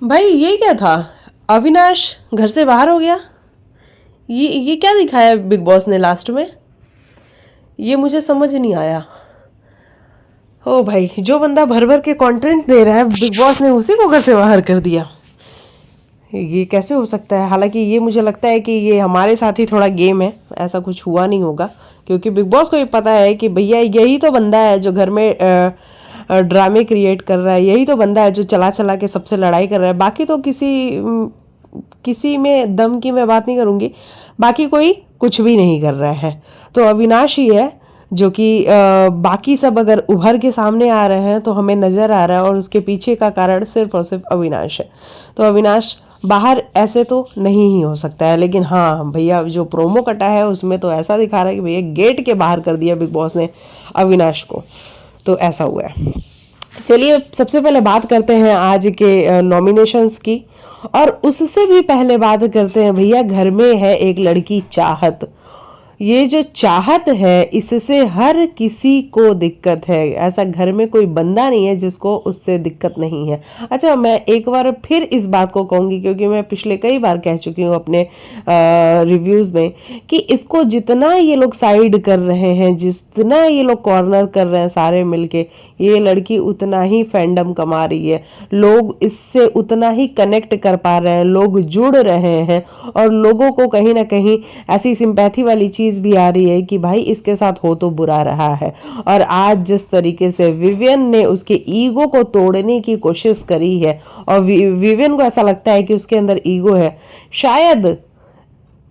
भाई ये क्या था? अविनाश घर से बाहर हो गया। ये क्या दिखाया बिग बॉस ने लास्ट में? ये मुझे समझ नहीं आया। ओ भाई, जो बंदा भर भर के कंटेंट दे रहा है बिग बॉस ने उसी को घर से बाहर कर दिया। ये कैसे हो सकता है? हालांकि ये मुझे लगता है कि ये हमारे साथ ही थोड़ा गेम है, ऐसा कुछ हुआ नहीं होगा, क्योंकि बिग बॉस को ये पता है कि भैया यही तो बंदा है जो घर में ड्रामे क्रिएट कर रहा है, यही तो बंदा है जो चला चला के सबसे लड़ाई कर रहा है। बाकी तो किसी में दम की मैं बात नहीं करूँगी, बाकी कोई कुछ भी नहीं कर रहा है। तो अविनाश ही है जो कि बाकी सब अगर उभर के सामने आ रहे हैं तो हमें नज़र आ रहा है, और उसके पीछे का कारण सिर्फ और सिर्फ अविनाश है। तो अविनाश बाहर ऐसे तो नहीं ही हो सकता है, लेकिन हाँ भैया जो प्रोमो कटा है उसमें तो ऐसा दिखा रहा है कि भैया गेट के बाहर कर दिया बिग बॉस ने अविनाश को। तो ऐसा हुआ है। चलिए सबसे पहले बात करते हैं आज के नॉमिनेशंस की, और उससे भी पहले बात करते हैं भैया घर में है एक लड़की चाहत। ये जो चाहत है इससे हर किसी को दिक्कत है, ऐसा घर में कोई बंदा नहीं है जिसको उससे दिक्कत नहीं है। अच्छा, मैं एक बार फिर इस बात को कहूँगी क्योंकि मैं पिछले कई बार कह चुकी हूँ अपने रिव्यूज़ में कि इसको जितना ये लोग साइड कर रहे हैं, जितना ये लोग कॉर्नर कर रहे हैं सारे मिलके, ये लड़की उतना ही फैंडम कमा रही है, लोग इससे उतना ही कनेक्ट कर पा रहे हैं, लोग जुड़ रहे हैं, और लोगों को कहीं ना कहीं ऐसी सिंपैथी वाली चीज़ भी आ रही है कि भाई इसके साथ हो तो बुरा रहा है। और आज जिस तरीके से विवियन ने उसके ईगो को तोड़ने की कोशिश करी है, और विवियन को ऐसा लगता है कि उसके अंदर ईगो है, शायद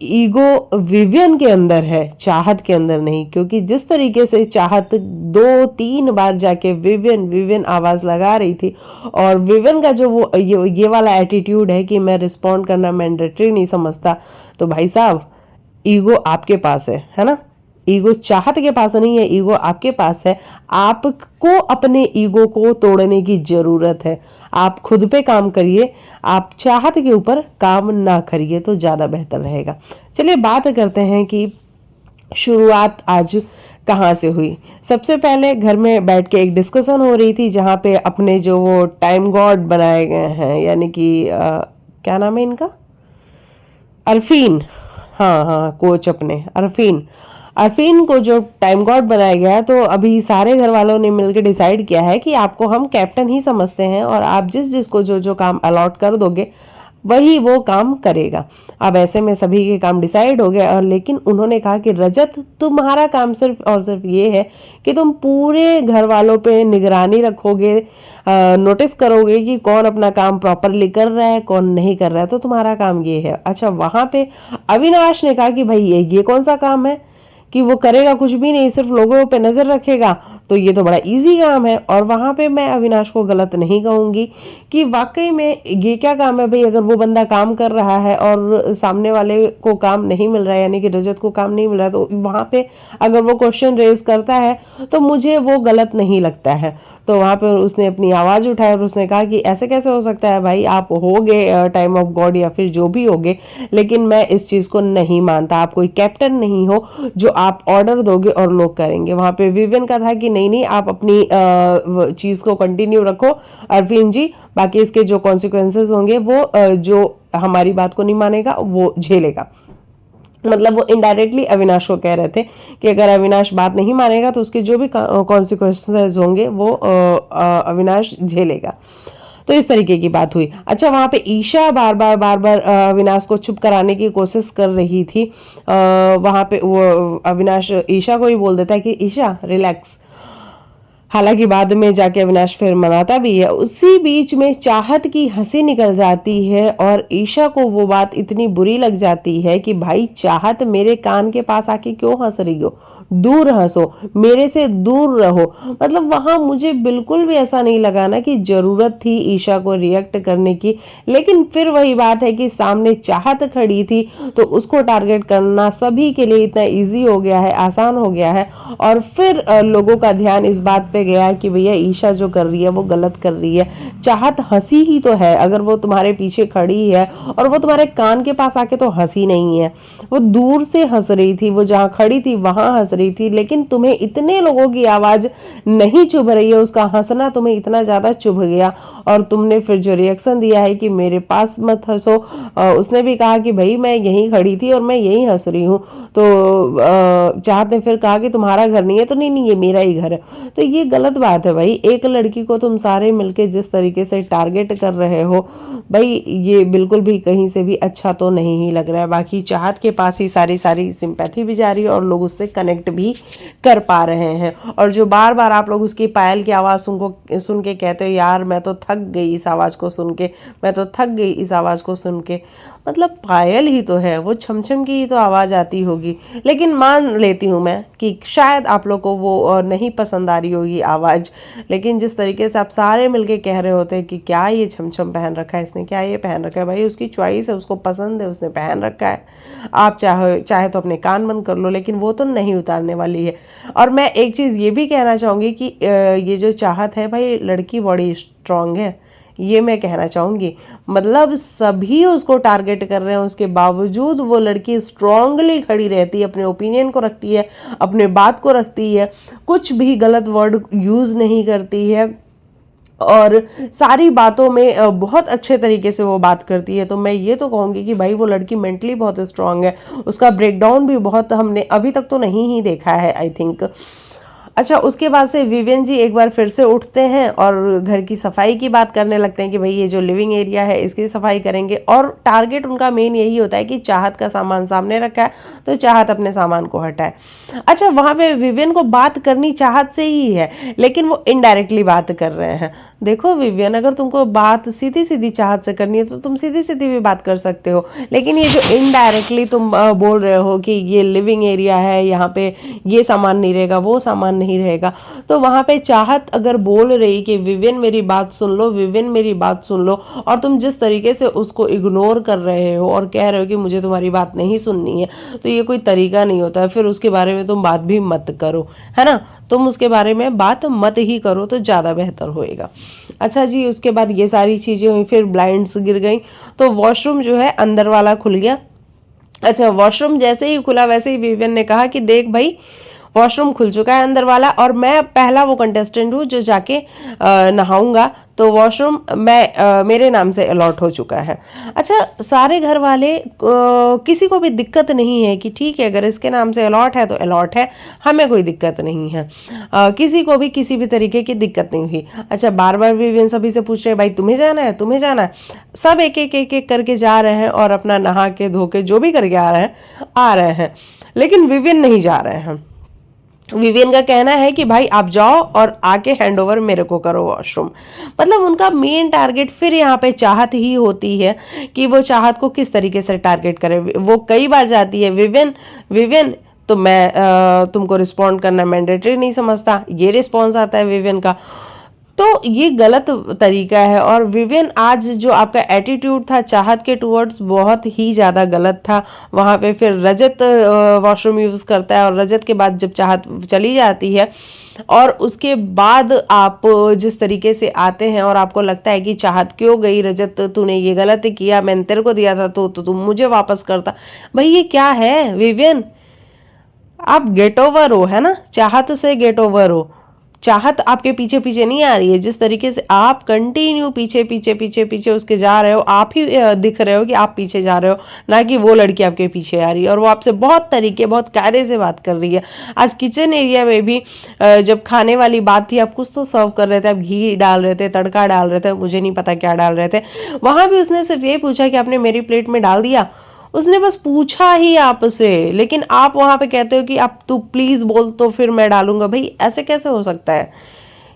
ईगो विवियन के अंदर है, चाहत के अंदर नहीं। क्योंकि जिस तरीके से चाहत 2-3 बार जाके विवियन विवियन आवाज लगा रही थी, और विवियन का जो वो ये वाला एटीट्यूड है कि मैं रिस्पॉन्ड करना मैंडेटरी नहीं समझता, तो भाई साहब ईगो आपके पास है ना? ईगो चाहत के पास नहीं है, ईगो आपके पास है। आपको अपने ईगो को तोड़ने की जरूरत है। आप खुद पे काम करिए, आप चाहत के ऊपर काम ना करिए तो ज़्यादा बेहतर रहेगा। चलिए बात करते हैं कि शुरुआत आज कहाँ से हुई। सबसे पहले घर में बैठ के एक डिस्कशन हो रही थी जहाँ पे अपने जो वो टाइम गॉड बनाए गए हैं, यानी कि क्या नाम है इनका, अरफीन, हाँ हाँ कोच अपने अरफीन, अरफीन को जो टाइम गॉड बनाया गया, तो अभी सारे घर वालों ने मिलकर डिसाइड किया है कि आपको हम कैप्टन ही समझते हैं, और आप जिस जिसको जो जो काम अलॉट कर दोगे वही वो काम करेगा। अब ऐसे में सभी के काम डिसाइड हो गए, और लेकिन उन्होंने कहा कि रजत तुम्हारा काम सिर्फ और सिर्फ ये है कि तुम पूरे घर वालों पे निगरानी रखोगे, नोटिस करोगे कि कौन अपना काम प्रॉपरली कर रहा है कौन नहीं कर रहा है, तो तुम्हारा काम ये है। अच्छा, वहाँ पे अविनाश ने कहा कि भाई ये कौन सा काम है कि वो करेगा कुछ भी नहीं, सिर्फ लोगों पे नज़र रखेगा, तो ये तो बड़ा इजी काम है। और वहाँ पे मैं अविनाश को गलत नहीं कहूँगी कि वाकई में ये क्या काम है भाई। अगर वो बंदा काम कर रहा है और सामने वाले को काम नहीं मिल रहा है, यानी कि रजत को काम नहीं मिल रहा है, तो वहाँ पे अगर वो क्वेश्चन रेज करता है तो मुझे वो गलत नहीं लगता है। तो वहाँ पर उसने अपनी आवाज़ उठाई और उसने कहा कि ऐसे कैसे हो सकता है भाई, आप होगे टाइम ऑफ गॉड या फिर जो भी होगे, लेकिन मैं इस चीज़ को नहीं मानता। आप कोई कैप्टन नहीं हो जो आप ऑर्डर दोगे और लोग करेंगे। वहाँ पे विवियन का था कि नहीं नहीं, आप अपनी चीज़ को कंटिन्यू रखो अरफीन जी, बाकी इसके जो कॉन्सिक्वेंसेस होंगे वो जो हमारी बात को नहीं मानेगा वो झेलेगा। मतलब वो इनडायरेक्टली अविनाश को कह रहे थे कि अगर अविनाश बात नहीं मानेगा तो उसके जो भी कॉन्सिक्वेंसेस होंगे वो अविनाश झेलेगा। तो इस तरीके की बात हुई। अच्छा, वहाँ पे ईशा बार बार अविनाश को चुप कराने की कोशिश कर रही थी। वहाँ पे वो अविनाश ईशा को ही बोल देता है कि ईशा रिलैक्स। हालांकि बाद में जाके अविनाश फिर मनाता भी है। उसी बीच में चाहत की हंसी निकल जाती है, और ईशा को वो बात इतनी बुरी लग जाती है कि भाई चाहत मेरे कान के पास आके क्यों हंस रही हो, दूर हंसो, मेरे से दूर रहो। मतलब वहां मुझे बिल्कुल भी ऐसा नहीं लगा ना कि जरूरत थी ईशा को रिएक्ट करने की। लेकिन फिर वही बात है कि सामने चाहत खड़ी थी तो उसको टारगेट करना सभी के लिए इतना ईजी हो गया है, आसान हो गया है। और फिर लोगों का ध्यान इस बात पे गया कि भैया ईशा जो कर रही है वो गलत कर रही है। चाहत हंसी ही तो है, अगर वो तुम्हारे पीछे खड़ी है और वो तुम्हारे कान के पास आके तो हंसी नहीं है, वो दूर से हंस रही थी, वो जहाँ खड़ी थी वहां हंस रही थी, लेकिन तुम्हें इतने लोगों की आवाज नहीं चुभ रही है, उसका हंसना तुम्हें इतना ज्यादा चुभ गया और तुमने फिर जो रिएक्शन दिया है कि मेरे पास मत हंसो। उसने भी कहा कि भाई मैं यहीं खड़ी थी और मैं यहीं हंस रही हूँ, तो चाहत ने फिर कहा कि तुम्हारा घर नहीं है, तो नहीं नहीं ये मेरा ही घर है। तो ये गलत बात है भाई, एक लड़की को तुम सारे मिलके जिस तरीके से टारगेट कर रहे हो भाई, ये बिल्कुल भी कहीं से भी अच्छा तो नहीं ही लग रहा है। बाकी चाहत के पास ही सारी सिंपैथी भी जा रही है और लोग उससे कनेक्ट भी कर पा रहे हैं। और जो बार बार आप लोग उसकी पायल की आवाज़ सुन के कहते हो यार मैं तो थक गई इस आवाज़ को सुन के, मैं तो थक गई इस आवाज़ को सुन के, मतलब पायल ही तो है, वो छमछम की ही तो आवाज़ आती होगी। लेकिन मान लेती हूँ मैं कि शायद आप लोग को वो नहीं पसंद आ रही होगी आवाज़, लेकिन जिस तरीके से आप सारे मिलके कह रहे होते हैं कि क्या ये छमछम पहन रखा है इसने, क्या ये पहन रखा है, भाई उसकी चॉइस है, उसको पसंद है, उसने पहन रखा है, आप चाहे तो अपने कान बंद कर लो, लेकिन वो तो नहीं उतारने वाली है। और मैं एक चीज़ ये भी कहना चाहूँगी कि ये जो चाहत है भाई, लड़की बड़ी स्ट्रांग है, ये मैं कहना चाहूँगी। मतलब सभी उसको टारगेट कर रहे हैं, उसके बावजूद वो लड़की स्ट्रांगली खड़ी रहती है, अपने ओपिनियन को रखती है, अपने बात को रखती है, कुछ भी गलत वर्ड यूज़ नहीं करती है और सारी बातों में बहुत अच्छे तरीके से वो बात करती है। तो मैं ये तो कहूँगी कि भाई वो लड़की मेंटली बहुत स्ट्रांग है, उसका ब्रेकडाउन भी बहुत हमने अभी तक तो नहीं ही देखा है आई थिंक। अच्छा, उसके बाद से विवियन जी एक बार फिर से उठते हैं और घर की सफाई की बात करने लगते हैं कि भाई ये जो लिविंग एरिया है इसकी सफाई करेंगे, और टारगेट उनका मेन यही होता है कि चाहत का सामान सामने रखा है तो चाहत अपने सामान को हटाए। अच्छा, वहाँ पे विवियन को बात करनी चाहत से ही है, लेकिन वो इनडायरेक्टली बात कर रहे हैं। देखो विवियन, अगर तुमको बात सीधी सीधी चाहत से करनी है तो तुम सीधी सीधी भी बात कर सकते हो, लेकिन ये जो इनडायरेक्टली तुम बोल रहे हो कि ये लिविंग एरिया है, यहाँ पे ये सामान नहीं रहेगा, वो सामान नहीं रहेगा, तो वहाँ पे चाहत अगर बोल रही कि विवियन मेरी बात सुन लो, विवियन मेरी बात सुन लो, और तुम जिस तरीके से उसको इग्नोर कर रहे हो और कह रहे हो कि मुझे तुम्हारी बात नहीं सुननी है, तो ये कोई तरीका नहीं होता है। फिर उसके बारे में तुम बात भी मत करो, है ना, तुम उसके बारे में बात मत ही करो तो ज़्यादा बेहतर होएगा। अच्छा जी, उसके बाद ये सारी चीज़ें हुई, फिर ब्लाइंड्स गिर गई, तो वॉशरूम जो है अंदर वाला खुल गया। अच्छा, वॉशरूम जैसे ही खुला वैसे ही विवियन ने कहा कि देख भाई वॉशरूम खुल चुका है अंदर वाला, और मैं पहला वो कंटेस्टेंट हूँ जो जाके नहाऊंगा, तो वॉशरूम मेरे नाम से अलॉट हो चुका है। अच्छा, सारे घर वाले किसी को भी दिक्कत नहीं है कि ठीक है अगर इसके नाम से अलॉट है तो अलॉट है, हमें कोई दिक्कत नहीं है, किसी को भी किसी भी तरीके की दिक्कत नहीं हुई। अच्छा, बार बार विवियन सभी से पूछ रहे हैं भाई तुम्हें जाना है, तुम्हें जाना है, सब एक एक करके जा रहे हैं और अपना नहा के धो के जो भी करके आ रहे हैं, लेकिन विवियन नहीं जा रहे हैं। विवियन का कहना है कि भाई आप जाओ और आके हैंड ओवर मेरे को करो वॉशरूम। मतलब उनका मेन टारगेट फिर यहाँ पे चाहत ही होती है कि वो चाहत को किस तरीके से टारगेट करे। वो कई बार जाती है विवियन विवियन, तो मैं तुमको रिस्पॉन्ड करना मैंडेटरी नहीं समझता, ये रिस्पॉन्स आता है विवियन का। तो ये गलत तरीका है, और विवियन आज जो आपका एटीट्यूड था चाहत के टूवर्ड्स बहुत ही ज़्यादा गलत था। वहाँ पे फिर रजत वॉशरूम यूज़ करता है, और रजत के बाद जब चाहत चली जाती है और उसके बाद आप जिस तरीके से आते हैं और आपको लगता है कि चाहत क्यों गई, रजत तूने ये गलत किया, मैंने तेरे को दिया था तो तुम मुझे वापस करता। भाई ये क्या है विवियन, आप गेट ओवर हो, है ना, चाहत से गेट ओवर हो। चाहत आपके पीछे पीछे नहीं आ रही है, जिस तरीके से आप कंटिन्यू पीछे पीछे पीछे पीछे उसके जा रहे हो, आप ही दिख रहे हो कि आप पीछे जा रहे हो, ना कि वो लड़की आपके पीछे आ रही है। और वो आपसे बहुत तरीके बहुत कायदे से बात कर रही है। आज किचन एरिया में भी जब खाने वाली बात थी, आप कुछ तो सर्व कर रहे थे, आप घी डाल रहे थे, तड़का डाल रहे थे, मुझे नहीं पता क्या डाल रहे थे, वहां भी उसने सिर्फ ये पूछा कि आपने मेरी प्लेट में डाल दिया, उसने बस पूछा ही आपसे, लेकिन आप वहां पे कहते हो कि आप तू प्लीज बोल तो फिर मैं डालूंगा। भाई ऐसे कैसे हो सकता है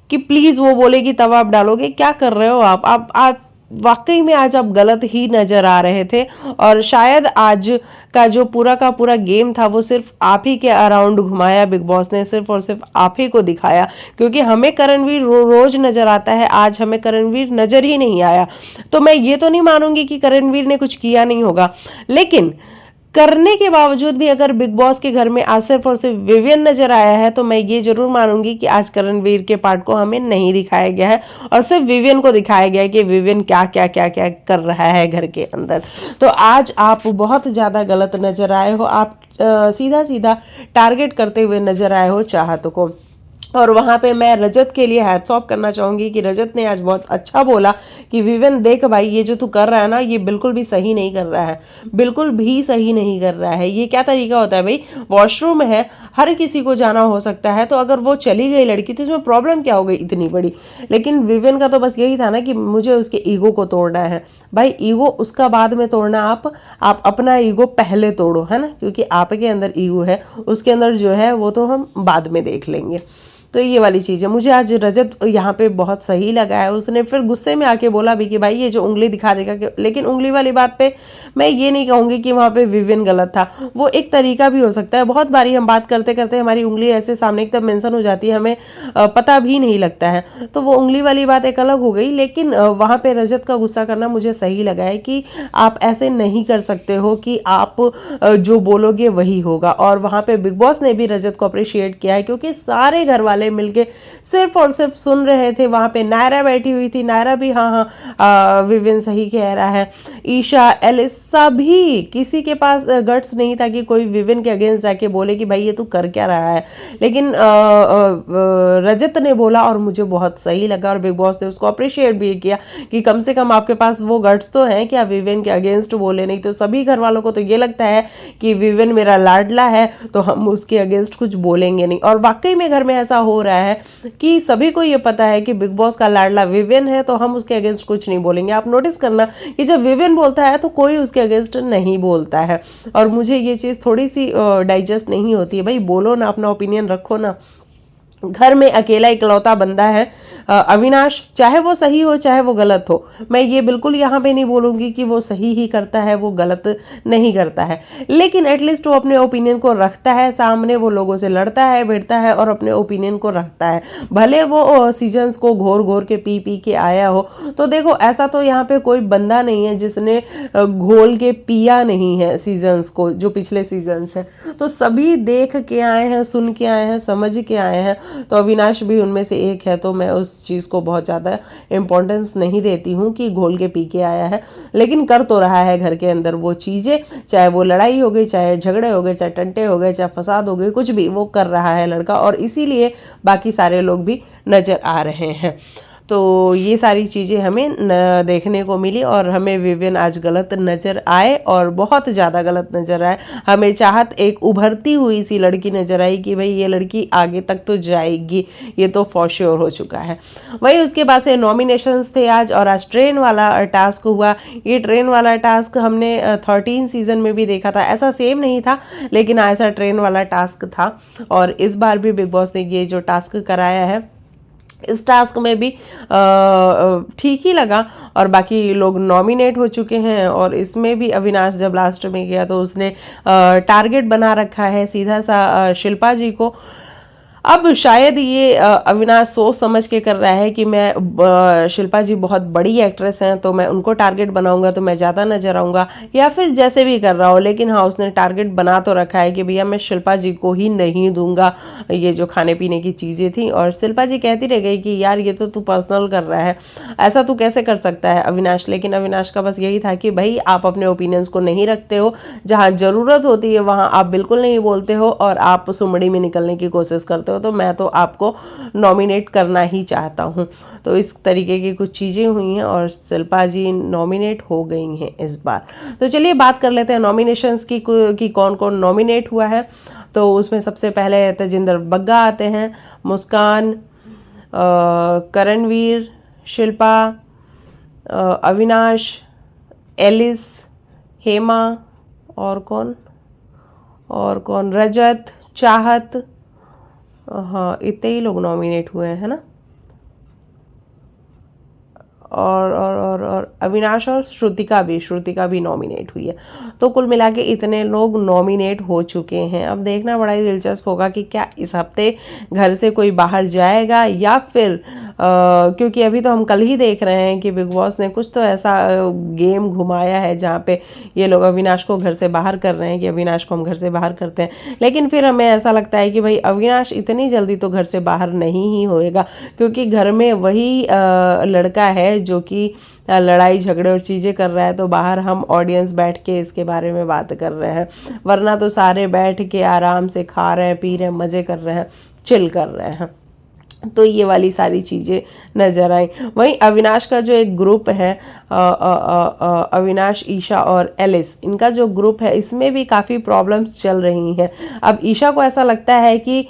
कि प्लीज वो बोलेगी तब आप डालोगे, क्या कर रहे हो आप वाकई में आज आप गलत ही नजर आ रहे थे। और शायद आज का जो पूरा का पूरा गेम था वो सिर्फ आप ही के अराउंड घुमाया बिग बॉस ने, सिर्फ और सिर्फ आप ही को दिखाया, क्योंकि हमें करणवीर रोज नजर आता है, आज हमें करणवीर नजर ही नहीं आया। तो मैं ये तो नहीं मानूंगी कि करणवीर ने कुछ किया नहीं होगा, लेकिन करने के बावजूद भी अगर बिग बॉस के घर में आज सिर्फ और सिर्फ विवियन नजर आया है तो मैं ये जरूर मानूंगी कि आज करणवीर के पार्ट को हमें नहीं दिखाया गया है और सिर्फ विवियन को दिखाया गया है कि विवियन क्या क्या क्या क्या कर रहा है घर के अंदर। तो आज आप बहुत ज़्यादा गलत नजर आए हो, आप सीधा सीधा टारगेट करते हुए नजर आए हो चाहत को। और वहाँ पे मैं रजत के लिए हैट्स ऑफ करना चाहूँगी कि रजत ने आज बहुत अच्छा बोला कि विवेन देख भाई, ये जो तू कर रहा है ना, ये बिल्कुल भी सही नहीं कर रहा है, बिल्कुल भी सही नहीं कर रहा है। ये क्या तरीका होता है भाई, वॉशरूम है, हर किसी को जाना हो सकता है, तो अगर वो चली गई लड़की तो इसमें प्रॉब्लम क्या हो गई इतनी बड़ी। लेकिन विवेन का तो बस यही था ना कि मुझे उसके ईगो को तोड़ना है। भाई ईगो उसका बाद में तोड़ना, आप अपना ईगो पहले तोड़ो, है ना, क्योंकि आपके अंदर ईगो है, उसके अंदर जो है वो तो हम बाद में देख लेंगे। तो ये वाली चीज़ है। मुझे आज रजत यहाँ पे बहुत सही लगा है। उसने फिर गुस्से में आके बोला भी कि भाई ये जो उंगली दिखा देगा कि, लेकिन उंगली वाली बात पे मैं ये नहीं कहूँगी कि वहाँ पे विवियन गलत था, वो एक तरीका भी हो सकता है। बहुत बारी हम बात करते करते हमारी उंगली ऐसे सामने की तरफ मेंशन हो जाती है, हमें पता भी नहीं लगता है, तो वो उंगली वाली बात एक अलग हो गई। लेकिन वहाँ पे रजत का गुस्सा करना मुझे सही लगा है कि आप ऐसे नहीं कर सकते हो कि आप जो बोलोगे वही होगा। और वहाँ पे बिग बॉस ने भी रजत को अप्रिशिएट किया है, क्योंकि सारे घर वाले मिलके सिर्फ और सिर्फ सुन रहे थे। वहाँ पे नायरा बैठी हुई थी, नायरा भी हाँ विवियन सही कह रहा है, ईशा, एलिस, सभी, किसी के पास गट्स नहीं था कि कोई विवियन के अगेंस्ट जाके बोले कि भाई ये तू कर क्या रहा है। लेकिन रजत ने बोला और मुझे बहुत सही लगा, और बिग बॉस ने उसको अप्रिशिएट भी किया कि कम से कम आपके पास वो गट्स तो हैं कि आप विवियन के अगेंस्ट बोले। नहीं तो सभी घर वालों को तो ये लगता है कि विवियन मेरा लाडला है तो हम उसके अगेंस्ट कुछ बोलेंगे नहीं। और वाकई में घर में ऐसा हो रहा है कि सभी को ये पता है कि बिग बॉस का लाडला विवियन है, तो हम उसके अगेंस्ट कुछ नहीं बोलेंगे। आप नोटिस करना कि जब विवियन बोलता है तो कोई उसके अगेंस्ट नहीं बोलता है, और मुझे ये चीज़ थोड़ी सी डाइजेस्ट नहीं होती है। भाई बोलो ना, अपना ओपिनियन रखो ना। घर में अकेला इकलौता बंदा है अविनाश, चाहे वो सही हो चाहे वो गलत हो। मैं ये बिल्कुल यहाँ पे नहीं बोलूँगी कि वो सही ही करता है, वो गलत नहीं करता है, लेकिन एटलीस्ट वो अपने ओपिनियन को रखता है सामने, वो लोगों से लड़ता है भिड़ता है और अपने ओपिनियन को रखता है। भले वो सीजन्स को घोर घोर के पी पी के आया हो, तो देखो ऐसा तो यहाँ पे कोई बंदा नहीं है जिसने घोल के पिया नहीं है सीजन्स को, जो पिछले सीजन्स हैं। तो सभी देख के आए हैं, सुन के आए हैं, समझ के आए हैं, तो अविनाश भी उनमें से एक है। तो मैं उस चीज़ को बहुत ज़्यादा इम्पोर्टेंस नहीं देती हूँ कि घोल के पी के आया है, लेकिन कर तो रहा है घर के अंदर वो चीज़ें, चाहे वो लड़ाई हो गई, चाहे झगड़े हो गए, चाहे टंटे हो गए, चाहे फसाद हो गए, कुछ भी वो कर रहा है लड़का, और इसीलिए बाकी सारे लोग भी नज़र आ रहे हैं। तो ये सारी चीज़ें हमें देखने को मिली, और हमें विवियन आज गलत नज़र आए, और बहुत ज़्यादा गलत नज़र आए। हमें चाहत एक उभरती हुई सी लड़की नज़र आई कि भाई ये लड़की आगे तक तो जाएगी, ये तो फॉर श्योर हो चुका है। वही उसके बाद से नॉमिनेशंस थे आज, और आज ट्रेन वाला टास्क हुआ। ये ट्रेन वाला टास्क हमने 13 सीजन में भी देखा था, ऐसा सेम नहीं था लेकिन ऐसा ट्रेन वाला टास्क था। और इस बार भी बिग बॉस ने ये जो टास्क कराया है, इस टास्क में भी ठीक ही लगा, और बाकी लोग नॉमिनेट हो चुके हैं। और इसमें भी अविनाश जब लास्ट में गया तो उसने टारगेट बना रखा है सीधा सा शिल्पा जी को। अब शायद ये अविनाश सोच समझ के कर रहा है कि मैं शिल्पा जी बहुत बड़ी एक्ट्रेस हैं तो मैं उनको टारगेट बनाऊंगा तो मैं ज़्यादा नजर आऊँगा, या फिर जैसे भी कर रहा हो। लेकिन हाँ, उसने टारगेट बना तो रखा है कि भैया मैं शिल्पा जी को ही नहीं दूंगा ये जो खाने पीने की चीज़ें थी। और शिल्पा जी कहती रह गई कि यार ये तो तू पर्सनल कर रहा है, ऐसा तू कैसे कर सकता है अविनाश। लेकिन अविनाश का बस यही था कि भाई आप अपने ओपिनियंस को नहीं रखते हो, जहाँ ज़रूरत होती है वहाँ आप बिल्कुल नहीं बोलते हो, और आप सुमड़ी में निकलने की कोशिश करते हो, तो मैं तो आपको नॉमिनेट करना ही चाहता हूँ। तो इस तरीके की कुछ चीज़ें हुई हैं, और शिल्पा जी नॉमिनेट हो गई हैं इस बार। तो चलिए बात कर लेते हैं नॉमिनेशंस की कि कौन कौन नॉमिनेट हुआ है। तो उसमें सबसे पहले तेजिंदर बग्गा आते हैं, मुस्कान, करणवीर, शिल्पा, अविनाश, एलिस, हेमा, और कौन, रजत, चाहत, हाँ इतने ही लोग नॉमिनेट हुए हैं, है ना। और अविनाश और श्रुतिका भी नॉमिनेट हुई है। तो कुल मिला के इतने लोग नॉमिनेट हो चुके हैं। अब देखना बड़ा ही दिलचस्प होगा कि क्या इस हफ्ते घर से कोई बाहर जाएगा या फिर क्योंकि अभी तो हम कल ही देख रहे हैं कि बिग बॉस ने कुछ तो ऐसा गेम घुमाया है जहाँ पे ये लोग अविनाश को घर से बाहर कर रहे हैं कि अविनाश को हम घर से बाहर करते हैं। लेकिन फिर हमें ऐसा लगता है कि भाई अविनाश इतनी जल्दी तो घर से बाहर नहीं ही होएगा, क्योंकि घर में वही लड़का है जो कि लड़ाई झगड़े और चीज़ें कर रहा है। तो बाहर हम ऑडियंस बैठ के इसके बारे में बात कर रहे हैं, वरना तो सारे बैठ के आराम से खा रहे हैं, पी रहे हैं, मज़े कर रहे हैं, चिल कर रहे हैं। तो ये वाली सारी चीज़ें नज़र आई। वहीं अविनाश का जो एक ग्रुप है, अविनाश, ईशा और एलिस, इनका जो ग्रुप है इसमें भी काफ़ी प्रॉब्लम्स चल रही हैं। अब ईशा को ऐसा लगता है कि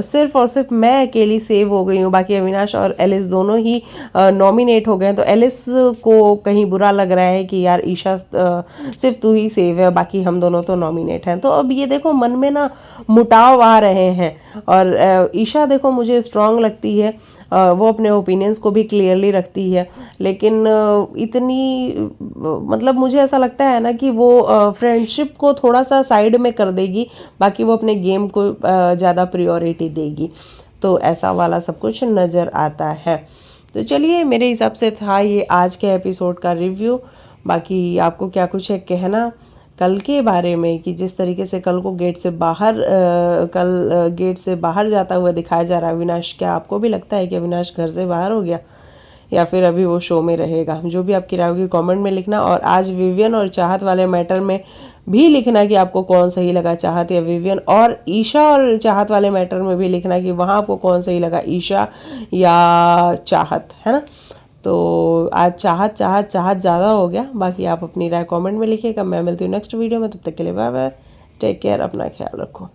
सिर्फ और सिर्फ मैं अकेली सेव हो गई हूँ, बाकी अविनाश और एलिस दोनों ही नॉमिनेट हो गए हैं। तो एलिस को कहीं बुरा लग रहा है कि यार ईशा सिर्फ तू ही सेव है, बाकी हम दोनों तो नॉमिनेट हैं। तो अब ये देखो मन में ना मुटाव आ रहे हैं। और ईशा देखो मुझे स्ट्रांग लगती है, वो अपने ओपिनियंस को भी क्लियरली रखती है, लेकिन इतनी मतलब मुझे ऐसा लगता है ना कि वो फ्रेंडशिप को थोड़ा सा साइड में कर देगी, बाकी वो अपने गेम को ज़्यादा प्रायोरिटी देगी। तो ऐसा वाला सब कुछ नज़र आता है। तो चलिए, मेरे हिसाब से था ये आज के एपिसोड का रिव्यू। बाकी आपको क्या कुछ है कहना कल के बारे में, कि जिस तरीके से कल को गेट से बाहर जाता हुआ दिखाया जा रहा है अविनाश, क्या आपको भी लगता है कि अविनाश घर से बाहर हो गया या फिर अभी वो शो में रहेगा? जो भी आपकी राय होगी कमेंट में लिखना। और आज विवियन और चाहत वाले मैटर में भी लिखना कि आपको कौन सही लगा, चाहत या विवियन। और ईशा और चाहत वाले मैटर में भी लिखना कि वहाँ आपको कौन सही लगा, ईशा या चाहत, है ना। तो आज चाहत ज़्यादा हो गया। बाकी आप अपनी राय कमेंट में लिखिएगा। मैं मिलती हूँ नेक्स्ट वीडियो में, तब तक के लिए बाय बाय, टेक केयर, अपना ख्याल रखो।